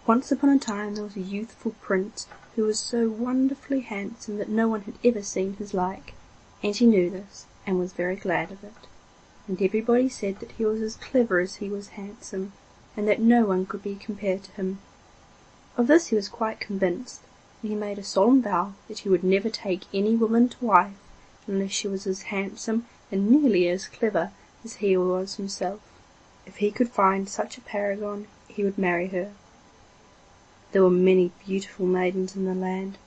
Once upon a time there was a youthful prince who was so wonderfully handsome that no one had ever seen his like, and he knew this, and was very glad of it. And everybody said that he was as clever as he was handsome, and that no one could be compared to him. Of this he was quite convinced, and he made a solemn vow that he would never take any woman to wife unless she was as handsome and nearly as clever as he was himself. If he could find such a paragon, he would marry her. There were many beautiful maidens in the land,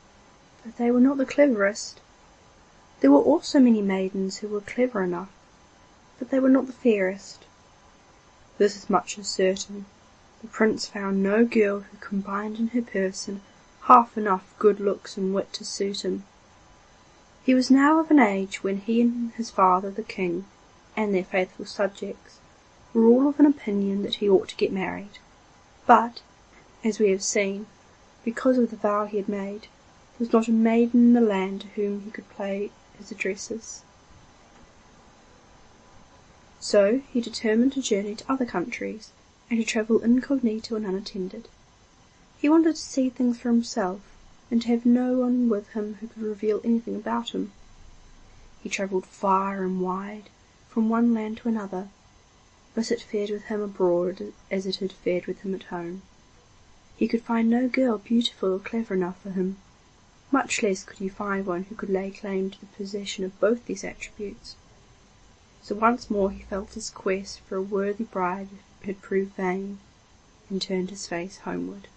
but they were not the cleverest. There were also many maidens who were clever enough, but they were not the fairest. This is much as certain. The prince found no girl who combined in her person half enough good looks and wit to suit him. He was now of an age when he and his father the king, and their faithful subjects, were all of an opinion that he ought to get married, but, as we have seen, because of the vow he had made, there was not a maiden in the land to whom he could play his addresses. So he determined to journey to other countries, and to travel incognito and unattended. He wanted to see things for himself, and to have no one with him who could reveal anything about him. He travelled far and wide, from one land to another, but it fared with him abroad as it had fared with him at home. He could find no girl beautiful or clever enough for him, much less could he find one who could lay claim to the possession of both these attributes. So once more he felt his quest for a worthy bride had proved vain, and turned his face homeward.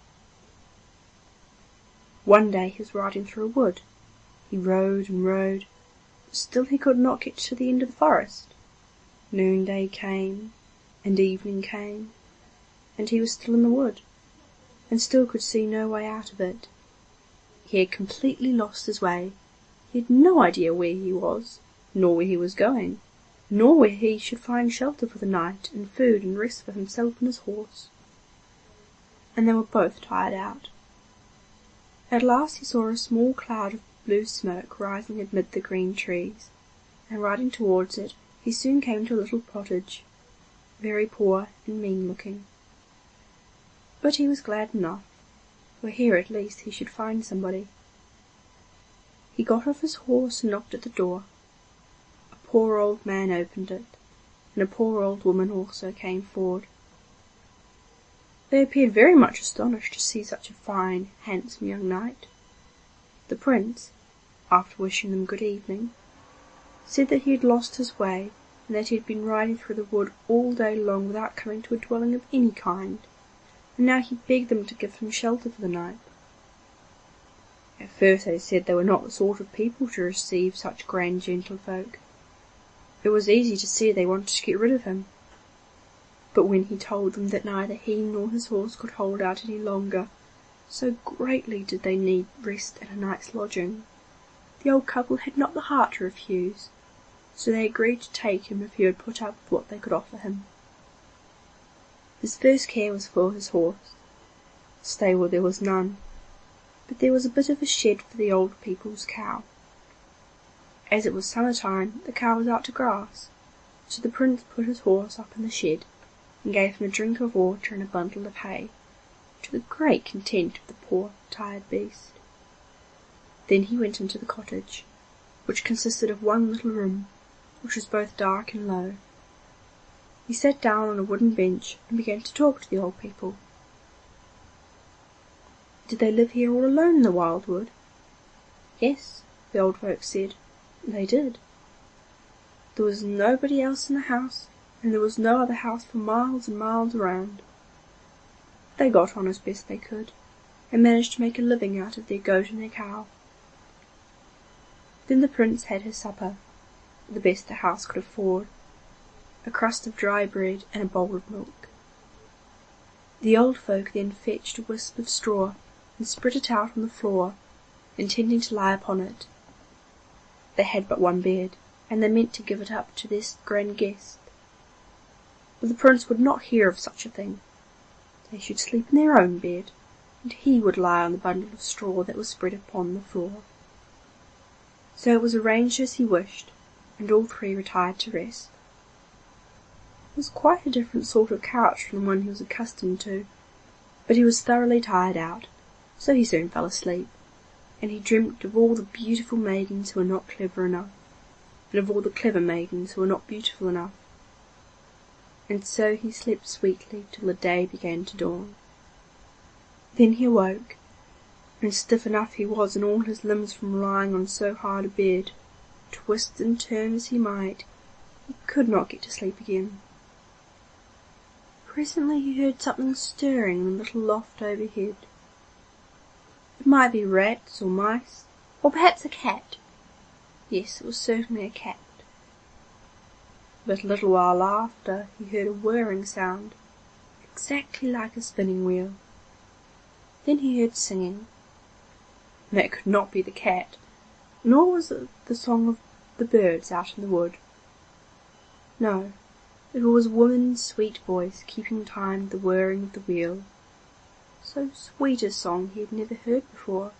One day he was riding through a wood. He rode and rode, but still he could not get to the end of the forest. Noonday came, and evening came, and he was still in the wood, and still could see no way out of it. He had completely lost his way. He had no idea where he was, nor where he was going, nor where he should find shelter for the night, and food and rest for himself and his horse. And they were both tired out. At last he saw a small cloud of blue smoke rising amid the green trees, and riding towards it he soon came to a little cottage, very poor and mean-looking. But he was glad enough, for here at least he should find somebody. He got off his horse and knocked at the door. A poor old man opened it, and a poor old woman also came forward. They appeared very much astonished to see such a fine, handsome young knight. The prince, after wishing them good evening, said that he had lost his way, and that he had been riding through the wood all day long without coming to a dwelling of any kind, and now he begged them to give him shelter for the night. At first they said they were not the sort of people to receive such grand gentlefolk. It was easy to see they wanted to get rid of him. But when he told them that neither he nor his horse could hold out any longer, so greatly did they need rest and a night's lodging, the old couple had not the heart to refuse, so they agreed to take him if he would put up with what they could offer him. His first care was for his horse. Stable there was none, but there was a bit of a shed for the old people's cow. As it was summer time, the cow was out to grass, so the prince put his horse up in the shed, and gave him a drink of water and a bundle of hay, to the great content of the poor tired beast. Then he went into the cottage, which consisted of one little room, which was both dark and low. He sat down on a wooden bench and began to talk to the old people. Did they live here all alone in the wild wood? Yes, the old folks said, they did. There was nobody else in the house, and there was no other house for miles and miles around. They got on as best they could, and managed to make a living out of their goat and their cow. Then the prince had his supper, the best the house could afford, a crust of dry bread and a bowl of milk. The old folk then fetched a wisp of straw and spread it out on the floor, intending to lie upon it. They had but one bed, and they meant to give it up to this grand guest. But the prince would not hear of such a thing. They should sleep in their own bed, and he would lie on the bundle of straw that was spread upon the floor. So it was arranged as he wished, and all three retired to rest. It was quite a different sort of couch from the one he was accustomed to, But he was thoroughly tired out, so he soon fell asleep, and he dreamt of all the beautiful maidens who were not clever enough, and of all the clever maidens who were not beautiful enough. And so he slept sweetly till the day began to dawn. Then he awoke, and stiff enough he was in all his limbs from lying on so hard a bed, twist and turn as he might, he could not get to sleep again. Presently he heard something stirring in the little loft overhead. It might be rats or mice, or perhaps a cat. Yes, it was certainly a cat. But a little while after he heard a whirring sound, exactly like a spinning wheel. Then he heard singing. That could not be the cat, nor was it the song of the birds out in the wood. No, it was a woman's sweet voice keeping time with the whirring of the wheel. So sweet a song he had never heard before.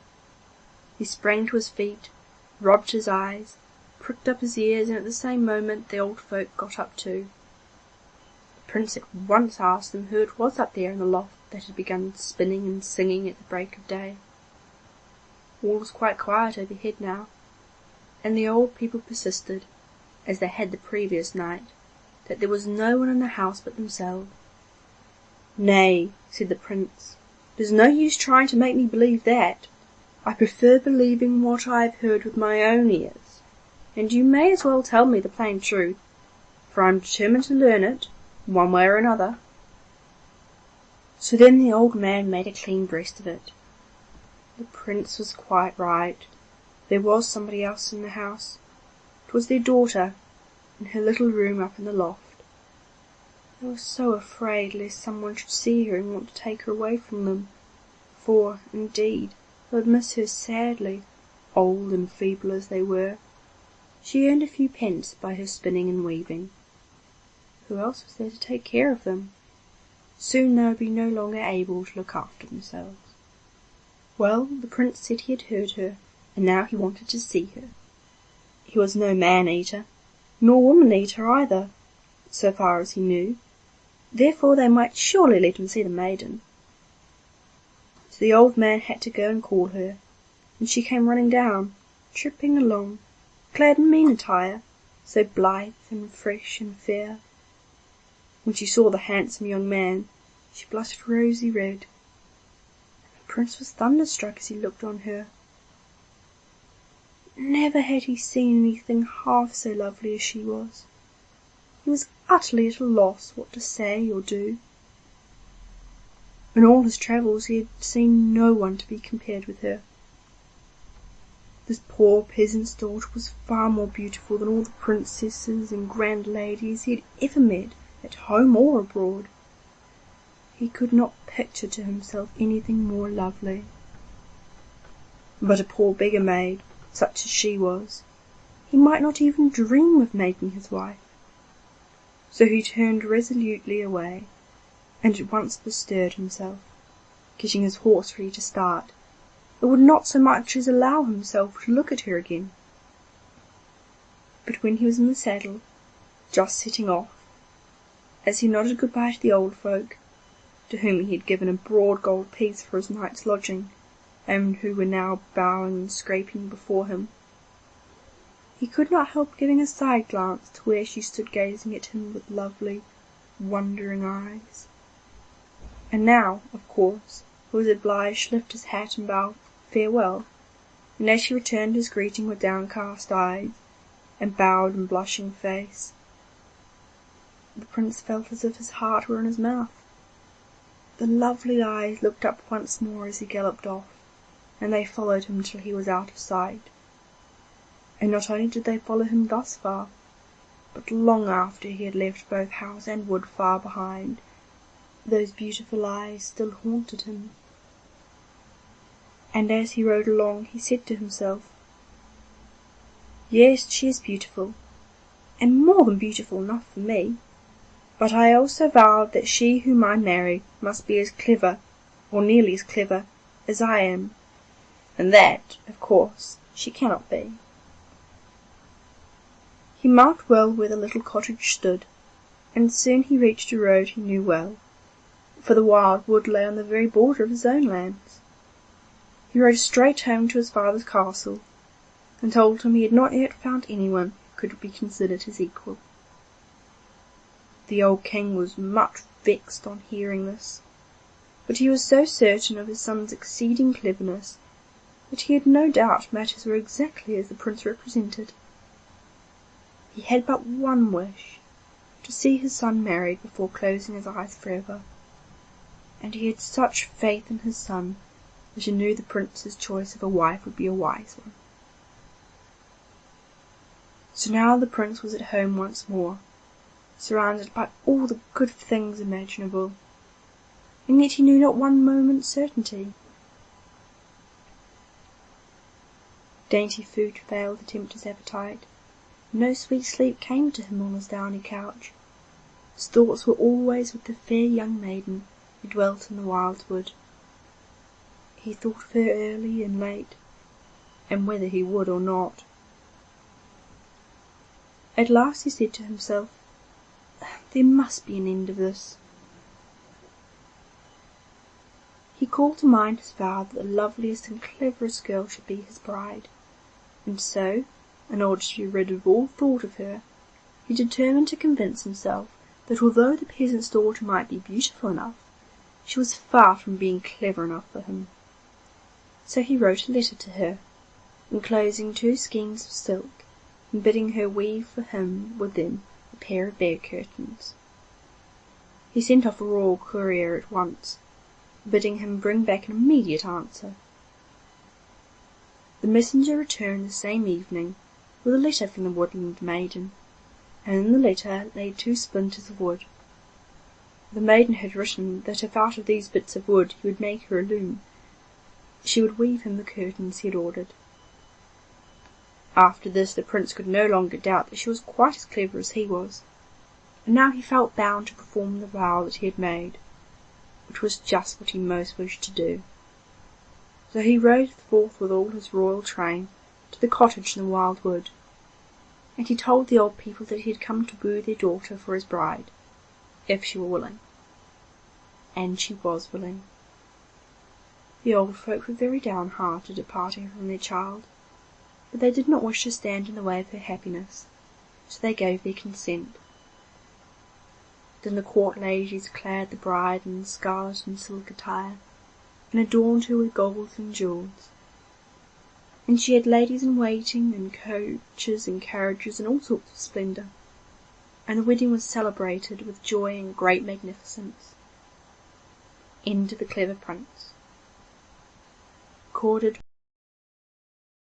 He sprang to his feet, rubbed his eyes, pricked up his ears, and at the same moment the old folk got up too. The Prince at once asked them who it was up there in the loft that had begun spinning and singing at the break of day. All was quite quiet overhead now, and the old people persisted, as they had the previous night, that there was no one in the house but themselves. "Nay," said the Prince, "it is no use trying to make me believe that. I prefer believing what I have heard with my own ears, and you may as well tell me the plain truth, for I am determined to learn it, one way or another." So then the old man made a clean breast of it. The Prince was quite right. There was somebody else in the house. It was their daughter, in her little room up in the loft. They were so afraid lest someone should see her and want to take her away from them, for, indeed, they would miss her sadly, old and feeble as they were. She earned a few pence by her spinning and weaving. Who else was there to take care of them? Soon they would be no longer able to look after themselves. Well, the Prince said he had heard her, and now he wanted to see her. He was no man-eater, nor woman-eater either, so far as he knew, therefore they might surely let him see the maiden. So the old man had to go and call her, and she came running down, tripping along, clad in mean attire, so blithe and fresh and fair. When she saw the handsome young man, she blushed rosy red. The Prince was thunderstruck as he looked on her. Never had he seen anything half so lovely as she was. He was utterly at a loss what to say or do. In all his travels he had seen no one to be compared with her. This poor peasant's daughter was far more beautiful than all the princesses and grand ladies he had ever met, at home or abroad. He could not picture to himself anything more lovely. But a poor beggar maid, such as she was, he might not even dream of making his wife. So he turned resolutely away, and at once bestirred himself, getting his horse ready to start, and would not so much as allow himself to look at her again. But when he was in the saddle, just setting off, as he nodded good-bye to the old folk, to whom he had given a broad gold piece for his night's lodging, and who were now bowing and scraping before him, he could not help giving a side glance to where she stood gazing at him with lovely, wondering eyes. And now, of course, he was obliged to lift his hat and bow farewell, and as she returned his greeting with downcast eyes and bowed and blushing face, the Prince felt as if his heart were in his mouth. The lovely eyes looked up once more as he galloped off, and they followed him till he was out of sight. And not only did they follow him thus far, but long after he had left both house and wood far behind, those beautiful eyes still haunted him. And as he rode along he said to himself, "Yes, she is beautiful, and more than beautiful enough for me, but I also vowed that she whom I marry must be as clever, or nearly as clever, as I am, and that, of course, she cannot be." He marked well where the little cottage stood, and soon he reached a road he knew well, for the wild wood lay on the very border of his own lands. He rode straight home to his father's castle, and told him he had not yet found anyone who could be considered his equal. The old king was much vexed on hearing this, but he was so certain of his son's exceeding cleverness that he had no doubt matters were exactly as the prince represented. He had but one wish, to see his son married before closing his eyes forever, and he had such faith in his son that he knew the prince's choice of a wife would be a wise one. So now the prince was at home once more, surrounded by all the good things imaginable, and yet he knew not one moment's certainty. Dainty food failed to tempt his appetite, no sweet sleep came to him on his downy couch. His thoughts were always with the fair young maiden who dwelt in the wild wood. He thought of her early and late, and whether he would or not. At last he said to himself, "There must be an end of this." He called to mind his vow that the loveliest and cleverest girl should be his bride, and so, in order to be rid of all thought of her, he determined to convince himself that although the peasant's daughter might be beautiful enough, she was far from being clever enough for him. So he wrote a letter to her, enclosing 2 skeins of silk, and bidding her weave for him with them a pair of bed curtains. He sent off a royal courier at once, bidding him bring back an immediate answer. The messenger returned the same evening with a letter from the woodland maiden, and in the letter lay 2 splinters of wood. The maiden had written that if out of these bits of wood he would make her a loom, she would weave him the curtains he had ordered. After this the prince could no longer doubt that she was quite as clever as he was, and now he felt bound to perform the vow that he had made, which was just what he most wished to do. So he rode forth with all his royal train to the cottage in the wild wood, and he told the old people that he had come to woo their daughter for his bride, if she were willing. And she was willing. The old folk were very downhearted at parting from their child, but they did not wish to stand in the way of her happiness, so they gave their consent. Then the court ladies clad the bride in scarlet and silk attire, and adorned her with gold and jewels. And she had ladies in waiting, and coaches and carriages, and all sorts of splendour, and the wedding was celebrated with joy and great magnificence. End of The Clever Prince. Recorded